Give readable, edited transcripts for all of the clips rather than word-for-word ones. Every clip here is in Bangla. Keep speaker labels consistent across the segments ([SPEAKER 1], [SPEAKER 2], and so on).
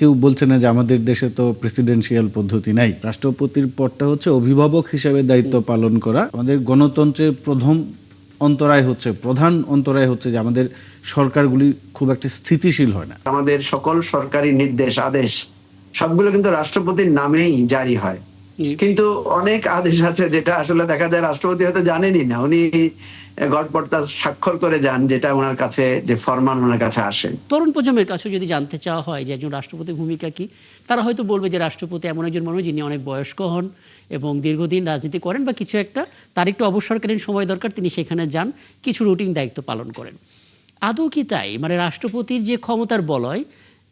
[SPEAKER 1] কেউ বলছে না যে আমাদের দেশে তো প্রেসিডেন্সিয়াল পদ্ধতি নাই। রাষ্ট্রপতির পদটা হচ্ছে অভিভাবক হিসেবে দায়িত্ব পালন করা। আমাদের গণতন্ত্রের প্রধান অন্তরায় হচ্ছে যে আমাদের সরকারগুলি খুব একটা স্থিতিশীল হয় না।
[SPEAKER 2] আমাদের সকল সরকারি নির্দেশ আদেশ সবগুলো কিন্তু রাষ্ট্রপতির নামেই জারি হয়, কিন্তু অনেক আদেশ আছে যেটা আসলে দেখা যায় রাষ্ট্রপতি হয়তো জানেনই না, উনি গড়পড়তা স্বাক্ষর করে যান, যেটা ওনার কাছে যে ফরমান ওনার কাছে আসে।
[SPEAKER 3] তরুণ প্রজন্মের কাছে যদি জানতে চাওয়া হয় যে একজন রাষ্ট্রপতির ভূমিকা কি, তারা হয়তো বলবে যে রাষ্ট্রপতি এমন একজন মানুষ যিনি অনেক বয়স্ক হন এবং দীর্ঘদিন রাজনীতি করেন বা কিছু একটা, তার একটু অবসরকালীন সময় দরকার, তিনি সেখানে যান, কিছু রুটিন দায়িত্ব পালন করেন। আদৌ কি তাই? মানে রাষ্ট্রপতির যে ক্ষমতার বলয়,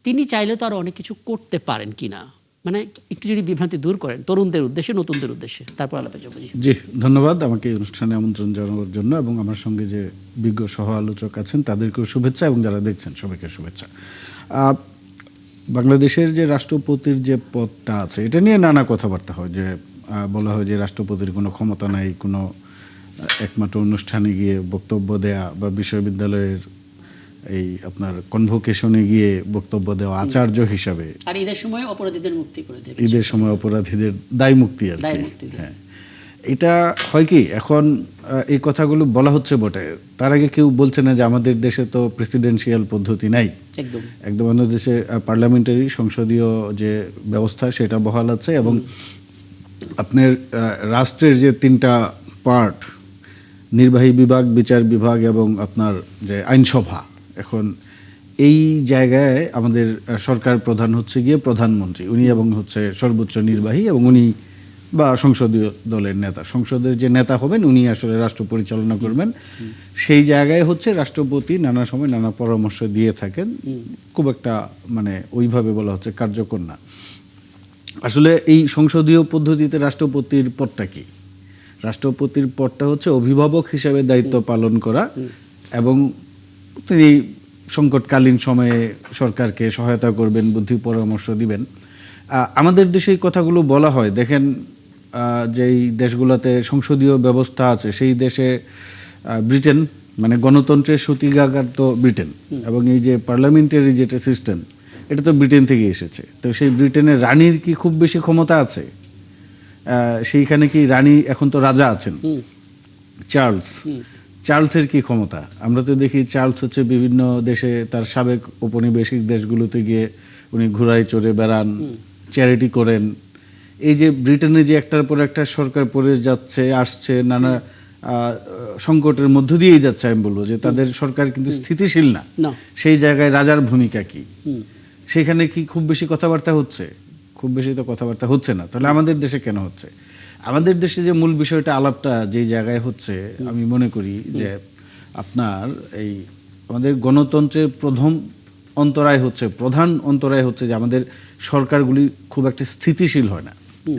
[SPEAKER 3] তিনি চাইলে তো আরো অনেক কিছু করতে পারেন কিনা, মানে একটু যদি বিভ্রান্তি দূর করেন তরুণদের উদ্দেশ্যে, নতুনদের উদ্দেশ্যে, তারপর আলাপে যাবো।
[SPEAKER 1] জি, ধন্যবাদ আমাকে এই অনুষ্ঠানে আমন্ত্রণ জানানোর জন্য, এবং আমার সঙ্গে যে বিজ্ঞ সহ আলোচক আছেন তাদেরকেও শুভেচ্ছা, এবং যারা দেখছেন সবাইকে শুভেচ্ছা। বাংলাদেশের যে রাষ্ট্রপতির যে পদটা আছে, এটা নিয়ে নানা কথাবার্তা হয়, যে বলা হয় যে রাষ্ট্রপতির কোনো ক্ষমতা নাই, কোনো একমাত্র অনুষ্ঠানে গিয়ে বক্তব্য দেয়া বা বিশ্ববিদ্যালয়ের এই আপনার কনভোকেশনে গিয়ে বক্তব্য দেওয়া আচার্য হিসাবে,
[SPEAKER 3] আর ঈদের সময় অপরাধীদের মুক্তি করে দেবে,
[SPEAKER 1] ঈদের সময় অপরাধীদের দায় মুক্তি আর কি।
[SPEAKER 3] হ্যাঁ,
[SPEAKER 1] এটা হয় কি, এখন এই কথাগুলো বলা হচ্ছে বটে, তার আগে কেউ বলছে না যে আমাদের দেশে তো প্রেসিডেন্সিয়াল পদ্ধতি নাই। একদম আমাদের দেশে পার্লামেন্টারি সংসদীয় যে ব্যবস্থা সেটা বহাল আছে, এবং আপনার রাষ্ট্রের যে তিনটা পার্ট, নির্বাহী বিভাগ, বিচার বিভাগ এবং আপনার যে আইনসভা, এখন এই জায়গায় আমাদের সরকার প্রধান হচ্ছে গিয়ে প্রধানমন্ত্রী, উনি এবং হচ্ছে সর্বোচ্চ নির্বাহী, এবং উনি বা সংসদীয় দলের নেতা, সংসদের যে নেতা হবেন উনি আসলে রাষ্ট্র পরিচালনা করবেন। সেই জায়গায় হচ্ছে রাষ্ট্রপতি নানা সময় নানা পরামর্শ দিয়ে থাকেন, খুব একটা মানে ওইভাবে বলা হচ্ছে কার্যকর না। আসলে এই সংসদীয় পদ্ধতিতে রাষ্ট্রপতির পদটা কি? রাষ্ট্রপতির পদটা হচ্ছে অভিভাবক হিসেবে দায়িত্ব পালন করা, এবং তিনি সংকটকালীন সময়ে সরকারকে সহায়তা করবেন, বুদ্ধি পরামর্শ দিবেন। আমাদের দেশে এই কথাগুলো বলা হয়, দেখেন যেই দেশগুলোতে সংসদীয় ব্যবস্থা আছে সেই দেশে ব্রিটেন, মানে গণতন্ত্রের সূতিকাগার তো ব্রিটেন, এবং এই যে পার্লামেন্টারি যেটা সিস্টেম, এটা তো ব্রিটেন থেকে এসেছে। তো সেই ব্রিটেনের রানীর কি খুব বেশি ক্ষমতা আছে? সেইখানে কি রানী, এখন তো রাজা আছেন চার্লসের কি ক্ষমতা? আমরা তো দেখি চার্লস হচ্ছে বিভিন্ন দেশে তার সাবেক ঔপনিবেশিক দেশগুলোতে গিয়ে উনি ঘোড়ায় চড়ে বেড়ান, চ্যারিটি করেন। এই যে ব্রিটেনে যে একটার পর একটা সরকার পড়ে যাচ্ছে, আসছে, নানা সংকটের মধ্য দিয়েই যাচ্ছে, আমি বলবো যে তাদের সরকার কিন্তু স্থিতিশীল না। সেই জায়গায় রাজার ভূমিকা কি? সেখানে কি খুব বেশি কথাবার্তা হচ্ছে? খুব বেশি তো কথাবার্তা হচ্ছে না। তাহলে আমাদের দেশে কেন হচ্ছে? আমাদের দেশে যে মূল বিষয়টা, আলাপটা যেই জায়গায় হচ্ছে, আমি মনে করি যে আপনার এই আমাদের গণতন্ত্রের প্রধান অন্তরায় হচ্ছে যে আমাদের সরকারগুলি খুব একটা স্থিতিশীল হয় না,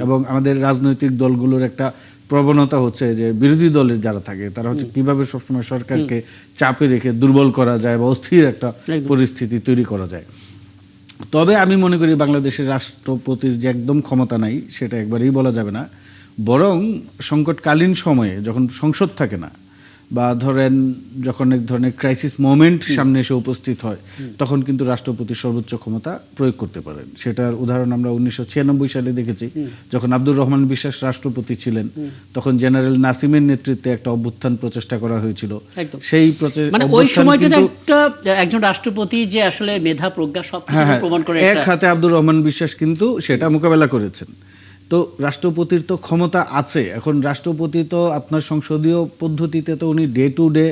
[SPEAKER 1] এবং আমাদের রাজনৈতিক দলগুলোর একটা প্রবণতা হচ্ছে যে বিরোধী দলের যারা থাকে তারা হচ্ছে কিভাবে সবসময় সরকারকে চাপে রেখে দুর্বল করা যায় বা অস্থির একটা পরিস্থিতি তৈরি করা যায়। তবে আমি মনে করি বাংলাদেশের রাষ্ট্রপতির যে একদম ক্ষমতা নাই সেটা একবারেই বলা যাবে না, বরং সংকটকালীন সময়ে যখন সংসদ থাকে না, বা ধরেন যখন এক ধরনের ক্রাইসিস মোমেন্ট সামনে এসে উপস্থিত হয়, তখন কিন্তু রাষ্ট্রপতি সর্বোচ্চ ক্ষমতা প্রয়োগ করতে পারেন। সেটার উদাহরণ আমরা 1996 সালে দেখেছি, যখন আব্দুর রহমান বিশ্বাস রাষ্ট্রপতি ছিলেন, তখন জেনারেল নাসিমের নেতৃত্বে একটা অভ্যুত্থান প্রচেষ্টা করা হয়েছিল। সেই
[SPEAKER 3] ওই সময় কিন্তু একজন রাষ্ট্রপতি যে আসলে মেধা প্রজ্ঞা সবকিছু প্রমাণ করে,
[SPEAKER 1] এক হাতে আব্দুর রহমান বিশ্বাস কিন্তু সেটা মোকাবেলা করেছেন। তো রাষ্ট্রপতির তো ক্ষমতা আছে। এখন রাষ্ট্রপতি তো আপনার সংসদীয় পদ্ধতিতে তো উনি ডে টু ডে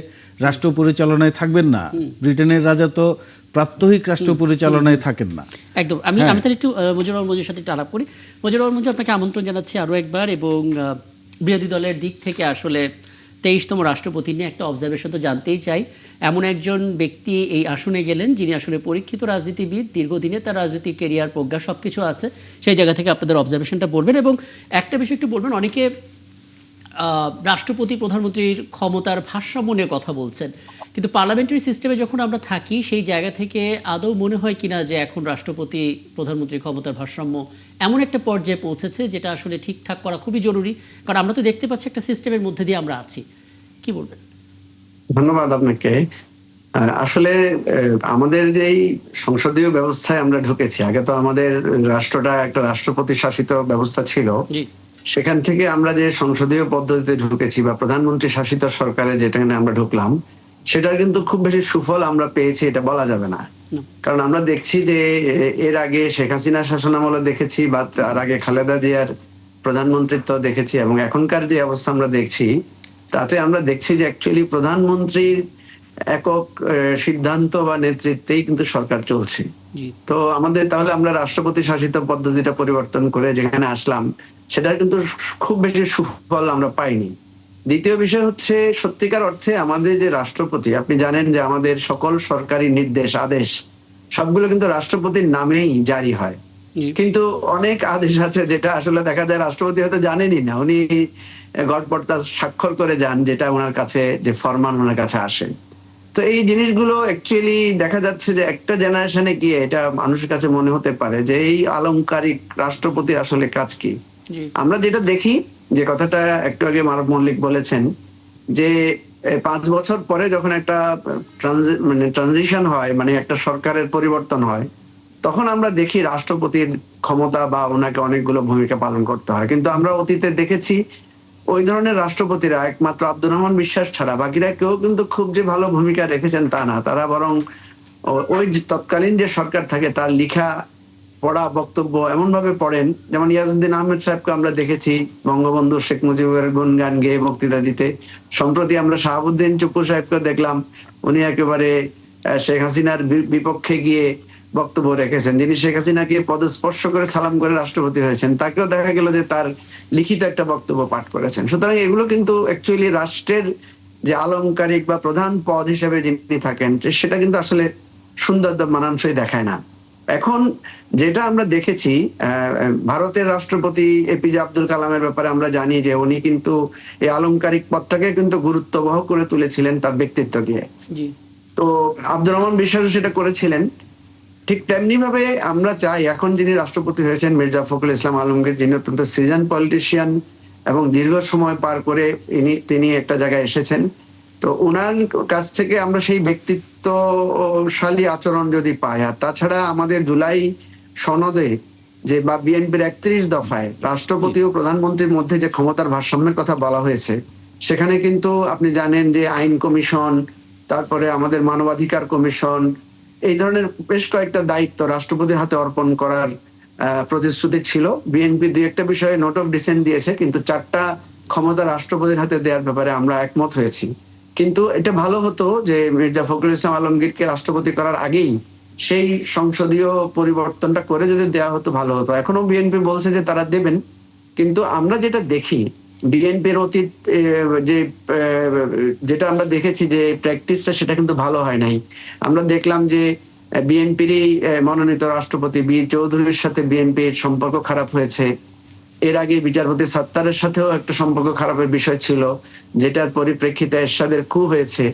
[SPEAKER 1] রাষ্ট্র পরিচালনায় থাকবেন না। ব্রিটেনের রাজা তো প্রাত্যহিক রাষ্ট্র পরিচালনায় থাকেন না।
[SPEAKER 3] একদম। আমি তাহলে একটু মুজিবুর মঞ্জুর সাথে একটু আলাপ করি। মুজিবুর মঞ্জুর, আপনাকে আমন্ত্রণ জানাচ্ছি আরও একবার, এবং বিরোধী দলের দিক থেকে আসলে 23তম রাষ্ট্রপতি নিয়ে একটা অবজারভেশন তো জানতেই চাই। এমন একজন ব্যক্তি এই আসনে গেলেন যিনি আসলে পরীক্ষিত রাজনীতিবিদ, দীর্ঘদিনে তার রাজনৈতিক কেরিয়ার, প্রজ্ঞা সব কিছু আছে, সেই জায়গা থেকে আপনাদের অবজারভেশনটা বলবেন। এবং একটা বিষয় একটু বলবেন, অনেকে রাষ্ট্রপতি প্রধানমন্ত্রীর ক্ষমতার ভারসাম্য নিয়ে কথা বলছেন, কিন্তু পার্লামেন্টারি সিস্টেমে যখন আমরা থাকি সেই জায়গা থেকে আদৌ মনে হয় কিনা যে এখন রাষ্ট্রপতি প্রধানমন্ত্রীর ক্ষমতার ভারসাম্য এমন একটা পর্যায়ে পৌঁছেছে যেটা আসলে ঠিকঠাক করা খুবই জরুরি? কারণ আমরা তো দেখতে পাচ্ছি একটা সিস্টেমের মধ্যে দিয়ে আমরা আছি। কি বলবেন?
[SPEAKER 2] ধন্যবাদ আপনাকে। আসলে আমাদের যেই সংসদীয় ব্যবস্থায় আমরা ঢুকেছি, আগে তো আমাদের রাষ্ট্রটা একটা রাষ্ট্রপতি শাসিত ব্যবস্থা ছিল।
[SPEAKER 3] জি
[SPEAKER 2] সেখান থেকে আমরা যে সংসদীয় পদ্ধতিতে ঢুকেছি বা প্রধানমন্ত্রী শাসিত সরকারে যেটাকে আমরা ঢুকলাম, সেটার কিন্তু খুব বেশি সুফল আমরা পেয়েছি এটা বলা যাবে না।
[SPEAKER 3] না।
[SPEAKER 2] কারণ আমরা দেখছি যে এর আগে শেখ হাসিনা শাসনামলে দেখেছি বা তার আগে খালেদা জিয়ার প্রধানমন্ত্রিত্ব দেখেছি, এবং এখনকার যে অবস্থা আমরা দেখছি তাতে আমরা দেখছি যে অ্যাকচুয়ালি প্রধানমন্ত্রীর একক সিদ্ধান্ত বা নেতৃত্বেই কিন্তু সরকার চলছে।
[SPEAKER 3] জি
[SPEAKER 2] তো আমাদের তাহলে আমরা রাষ্ট্রপতি শাসিত পদ্ধতিটা পরিবর্তন করে যেখানে আসলাম, সেটার কিন্তু খুব বেশি সুফল আমরা পাইনি। দ্বিতীয় বিষয় হচ্ছে, সত্যিকার অর্থে আমাদের যে রাষ্ট্রপতি, আপনি জানেন যে আমাদের সকল সরকারি নির্দেশ আদেশ সবগুলো কিন্তু রাষ্ট্রপতির নামেই জারি হয়।
[SPEAKER 3] জি
[SPEAKER 2] কিন্তু অনেক আদেশ আছে যেটা আসলে দেখা যায় রাষ্ট্রপতি হয়তো জানেনই না, উনি গড়পড়তা স্বাক্ষর করে যান, যেটা ওনার কাছে যে ফরমান ওনার কাছে আসে। তো এই জিনিসগুলো অ্যাকচুয়ালি দেখা যাচ্ছে যে একটা জেনারেশনে গিয়ে এটা মানুষের কাছে মনে হতে পারে যে এই আলংকারিক রাষ্ট্রপতির আসলে কাজ কি।
[SPEAKER 3] জি
[SPEAKER 2] আমরা যেটা দেখি, যে কথাটা একটু আগে মানব মল্লিক বলেছেন, যে 5 বছর পরে যখন একটা ট্রানজিশন হয়, মানে একটা সরকারের পরিবর্তন হয়, তখন আমরা দেখি রাষ্ট্রপতির ক্ষমতা বা ওনাকে অনেকগুলো ভূমিকা পালন করতে হয়। কিন্তু আমরা অতীতে দেখেছি ওই ধরনের রাষ্ট্রপতিরা একমাত্র আব্দুর রহমান বিশ্বাস ছাড়া বাকিরা কেউ কিন্তু খুব যে ভালো ভূমিকা রেখেছেন তা না। তারা বরং ওই যে তৎকালীন যে সরকার থাকে তার লিখা পড়া বক্তব্য এমন ভাবে পড়েন, যেমন ইয়াজউদ্দিন আহমেদ সাহেবকে আমরা দেখেছি বঙ্গবন্ধু শেখ মুজিবের গুণগান গেয়ে বক্তৃতা দিতে। সম্প্রতি আমরা শাহাবুদ্দিন চুপ্পু সাহেবকে দেখলাম, উনি একেবারে শেখ হাসিনার বিপক্ষে গিয়ে বক্তব্য রেখেছেন। যিনি শেখ হাসিনাকে পদস্পর্শ করে সালাম করে রাষ্ট্রপতি হয়েছেন, তাকেও দেখা গেল যে তার লিখিত একটা বক্তব্য পাঠ করেছেন। সুতরাং এগুলো কিন্তু অ্যাকচুয়ালি রাষ্ট্রের যে আলংকারিক বা প্রধান পদ হিসেবে যিনি থাকেন, সেটা কিন্তু আসলে সুন্দর মানানসই দেখায় না। এখন যেটা আমরা দেখেছি, ভারতের রাষ্ট্রপতি এপিজে আব্দুল কালামের ব্যাপারে আমরা জানি যে উনি কিন্তু এই আলংকারিক পদটাকে কিন্তু গুরুত্ববহ করে তুলেছিলেন তার ব্যক্তিত্ব দিয়ে।
[SPEAKER 3] জি
[SPEAKER 2] তো আব্দুর রহমান বিশ্বাসও সেটা করেছিলেন। ঠিক তেমনি ভাবে আমরা চাই এখন যিনি রাষ্ট্রপতি হয়েছেন মির্জা ফখরুল ইসলাম আলমগীর, যিনি অত্যন্ত সিজন পলিটিশিয়ান এবং দীর্ঘ সময় পার করে তিনি একটা জায়গায় এসেছেন, তো ওনার কাছ থেকে আমরা সেই ব্যক্তিত্বশালী আচরণ যদি পাই। আর তাছাড়া আমাদের জুলাই সনদে যে বা বিএনপির 31 দফায় রাষ্ট্রপতি ও প্রধানমন্ত্রীর মধ্যে যে ক্ষমতার ভারসাম্যের কথা বলা হয়েছে, সেখানে কিন্তু আপনি জানেন যে আইন কমিশন, তারপরে আমাদের মানবাধিকার কমিশন, এই ধরনের বেশ কয়েকটা দায়িত্ব রাষ্ট্রপতির হাতে অর্পণ করার প্রতিশ্রুতি ছিল। বিএনপি দুই একটা বিষয়ে নোট অফ ডিসেন্ট দিয়েছে, কিন্তু 4টা ক্ষমতা রাষ্ট্রপতির হাতে দেওয়ার ব্যাপারে আমরা একমত হয়েছি। কিন্তু এটা ভালো হতো যে মির্জা ফখরুল ইসলাম আলমগীরকে রাষ্ট্রপতি করার আগেই সেই সংসদীয় পরিবর্তনটা করে যদি দেওয়া হতো ভালো হতো। এখনো বিএনপি বলছে যে তারা দেবেন, কিন্তু আমরা যেটা দেখি বিএনপির অতীত যেটা আমরা দেখেছি যে প্র্যাকটিসটা, সেটা কিন্তু ভালো হয় নাই। আমরা দেখলাম যে বিএনপিরই মনোনীত রাষ্ট্রপতি বীর চৌধুরীর সাথে বিএনপির সম্পর্ক খারাপ হয়েছে। এর আগে বিচারপতি সত্তারের সাথেও একটা সম্পর্ক খারাপের বিষয় ছিল, যেটার পরিপ্রেক্ষিতে এরশাদের কু হয়েছে।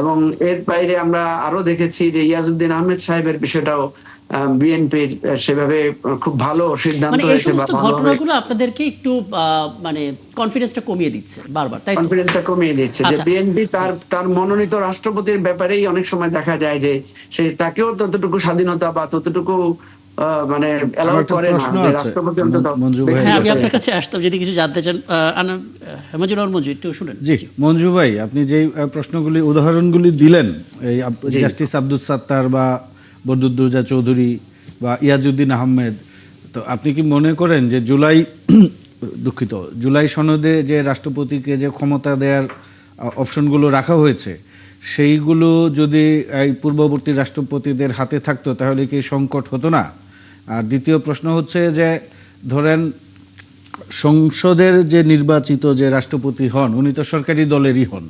[SPEAKER 2] এবং এর বাইরে আমরা আরো দেখেছি যে ইয়াজউদ্দিন আহমেদ সাহেবের বিষয়টাও বিএনপির সেভাবে খুব ভালো সিদ্ধান্ত হয়েছে।
[SPEAKER 3] ঘটনাগুলো আপনাদেরকে একটু মানে কনফিডেন্সটা কমিয়ে দিচ্ছে বারবার, তাই
[SPEAKER 2] কনফিডেন্সটা কমিয়ে দিচ্ছে যে বিএনপি তার মনোনীত রাষ্ট্রপতির ব্যাপারেই অনেক সময় দেখা যায় যে সে তাকেও ততটুকু স্বাধীনতা বা ততটুকু মানে অ্যালাউ করে না যে রাষ্ট্রপতি অন্তত।
[SPEAKER 3] হ্যাঁ, আমি আপনার কাছে আসতাম যদি কিছু জানতে চান। মঞ্জুর মঞ্জু একটু শুনেন।
[SPEAKER 1] জি মঞ্জু ভাই, আপনি যে প্রশ্নগুলি উদাহরণগুলি দিলেন, এই জাস্টিস আব্দুল সাত্তার বা বদরুদ্দোজা চৌধুরী বা ইয়াজউদ্দিন আহমেদ, তো আপনি কি মনে করেন যে জুলাই সনদে যে রাষ্ট্রপতিকে যে ক্ষমতা দেওয়ার অপশনগুলো রাখা হয়েছে, সেইগুলো যদি এই পূর্ববর্তী রাষ্ট্রপতিদের হাতে থাকতো তাহলে কি সংকট হতো না? আর দ্বিতীয় প্রশ্ন হচ্ছে যে ধরেন সংসদের যে নির্বাচিত যে রাষ্ট্রপতি হন, উনি তো সরকারি দলেরই হন।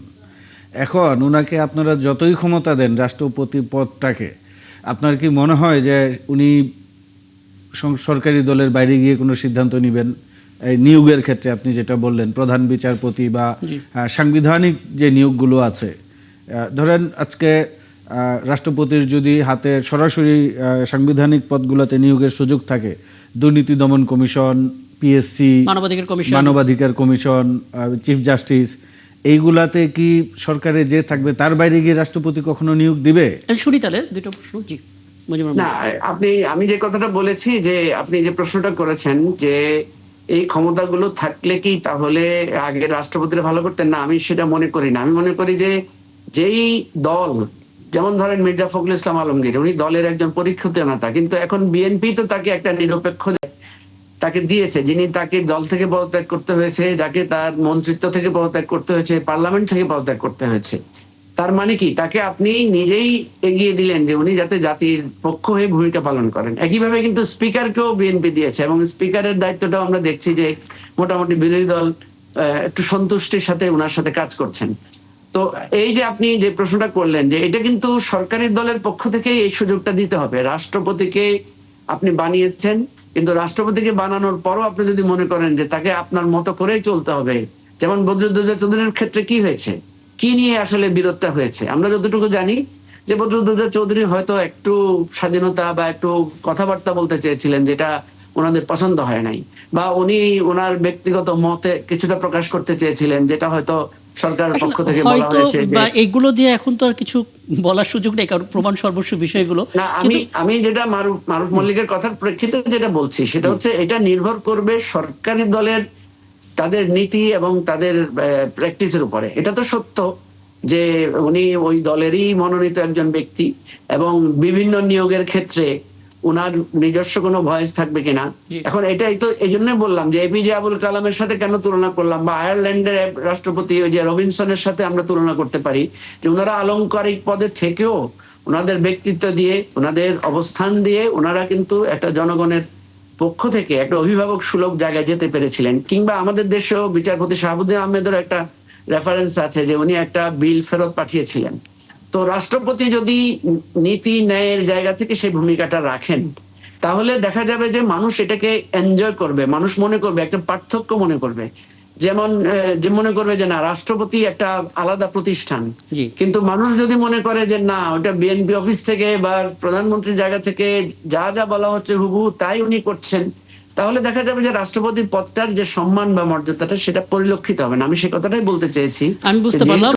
[SPEAKER 1] এখন উনাকে আপনারা যতই ক্ষমতা দেন রাষ্ট্রপতি পদটাকে, আপনার কি মনে হয় যে উনি সরকারি দলের বাইরে গিয়ে কোনো সিদ্ধান্ত নেবেন? এই নিয়োগের ক্ষেত্রে আপনি যেটা বললেন, প্রধান বিচারপতি বা সাংবিধানিক যে নিয়োগগুলো আছে, ধরেন আজকে রাষ্ট্রপতির যদি হাতে সরাসরি সাংবিধানিক পদগুলোতে নিয়োগের সুযোগ থাকে, দুর্নীতি দমন কমিশন, পিএসসি, মানবাধিকার কমিশন, চিফ জাস্টিস, এইগুলাতে কি সরকারে যে থাকবে তার বাইরে গিয়ে রাষ্ট্রপতি কখনো নিয়োগ দিবে?
[SPEAKER 3] শুনি তাহলে দুটো প্রশ্ন। জি মুজিবুর রহমান।
[SPEAKER 2] না, আমি যে কথাটা বলেছি, যে আপনি যে প্রশ্নটা করেছেন যে এই ক্ষমতাগুলো থাকলে কি তাহলে আগে রাষ্ট্রপতিরা ভালো করতেন, না আমি সেটা মনে করি না। আমি মনে করি যে যেই দল, যেমন ধরেন মির্জা ফখরুল ইসলাম আলমগীর, উনি দলের একজন পরীক্ষিত নেতা, কিন্তু এখন বিএনপি তো তাকে একটা নিরপেক্ষ তাকে দিয়েছে, যিনি তাকে দল থেকে পদত্যাগ করতে হয়েছে, যাকে তার মন্ত্রিত্ব থেকে পদত্যাগ করতে হয়েছে, পার্লামেন্ট থেকে পদত্যাগ করতে হয়েছে। তার মানে কি তাকে আপনি নিজেই এগিয়ে দিলেন যে উনি যাতে জাতির পক্ষ হয়ে ভূমিকা পালন করেন। একইভাবে কিন্তু স্পিকারকেও বিএনপি দিয়েছে, এবং স্পিকারের দায়িত্বটাও আমরা দেখছি যে মোটামুটি বিরোধী দল একটু সন্তুষ্টির সাথে ওনার সাথে কাজ করছেন। তো এই যে আপনি যে প্রশ্নটা করলেন, যে এটা কিন্তু সরকারি দলের পক্ষ থেকে এই সুযোগটা দিতে হবে। রাষ্ট্রপতিকে আপনি বানিয়েছেন, কিন্তু রাষ্ট্রপতিকে বানানোর পরও আপনি যদি মনে করেন যে তাকে আপনার মতো করেই চলতে হবে, যেমন বদরুদ্দোজা চৌধুরীর ক্ষেত্রে কি হয়েছে, কি নিয়ে আসলে বিরোধটা হয়েছে, আমরা যতটুকু জানি যে বদরুদ্দোজা চৌধুরী হয়তো একটু স্বাধীনতা বা একটু কথাবার্তা বলতে চেয়েছিলেন, যেটা ওনাদের পছন্দ হয় নাই, বা উনি ওনার ব্যক্তিগত মতে কিছুটা প্রকাশ করতে চেয়েছিলেন, যেটা হয়তো সরকারের পক্ষ থেকে বলা
[SPEAKER 3] হয়তো
[SPEAKER 2] হয়েছে
[SPEAKER 3] বা
[SPEAKER 2] যে
[SPEAKER 3] এগুলো দিয়ে এখন তো আর কিছু বলার সুযোগ নেই, কারণ প্রমাণ সর্বস্ব বিষয়গুলো।
[SPEAKER 2] না। আমি যেটা মারুফ মল্লিকের কথার প্রেক্ষিতে যেটা বলছি সেটা হচ্ছে এটা নির্ভর করবে সরকারি দলের তাদের নীতি এবং তাদের প্র্যাকটিসের উপরে। এটা তো সত্য যে উনি ওই দলেরই মনোনীত একজন ব্যক্তি, এবং বিভিন্ন নিয়োগের ক্ষেত্রে উনার নিজস্ব কোনো ভয়েস থাকবে কিনা। এখন এটাই তো এই জন্য বললাম যে এপিজে আবুল কালামের সাথে কেন তুলনা করলাম, বা আয়ারল্যান্ডের রাষ্ট্রপতি ওই যে রবিনসনের সাথে আমরা তুলনা করতে পারি, যে ওনারা আলংকারিক পদে থেকেও ওনাদের ব্যক্তিত্ব দিয়ে, ওনাদের অবস্থান দিয়ে ওনারা কিন্তু একটা জনগণের পক্ষ থেকে একটা অভিভাবক সুলভ জায়গায় যেতে পেরেছিলেন। কিংবা আমাদের দেশেও বিচারপতি শাহাবুদ্দিন আহমেদের একটা রেফারেন্স আছে যে উনি একটা বিল ফেরত পাঠিয়েছিলেন। তো রাষ্ট্রপতি যদি নীতি ন্যায়ের জায়গা থেকে সেই ভূমিকাটা রাখেন, তাহলে দেখা যাবে যে মানুষ এটাকে এনজয় করবে, মানুষ মনে করবে একটা পার্থক্য মনে করবে। যেমন যে মনে করবে যে না, রাষ্ট্রপতি একটা আলাদা প্রতিষ্ঠান, কিন্তু মানুষ যদি মনে করে যে না, ওটা বিএনপি অফিস থেকে বা প্রধানমন্ত্রীর জায়গা থেকে যা যা বলা হচ্ছে হুবহু তাই উনি করছেন, তাহলে দেখা যাবে যে রাষ্ট্রপতি পদটার যে সম্মান বা মর্যাদাটা সেটা পরিলক্ষিত হবে না। আমি সে কথাটাই বলতে চেয়েছি।
[SPEAKER 3] আমি বুঝতে পারলাম।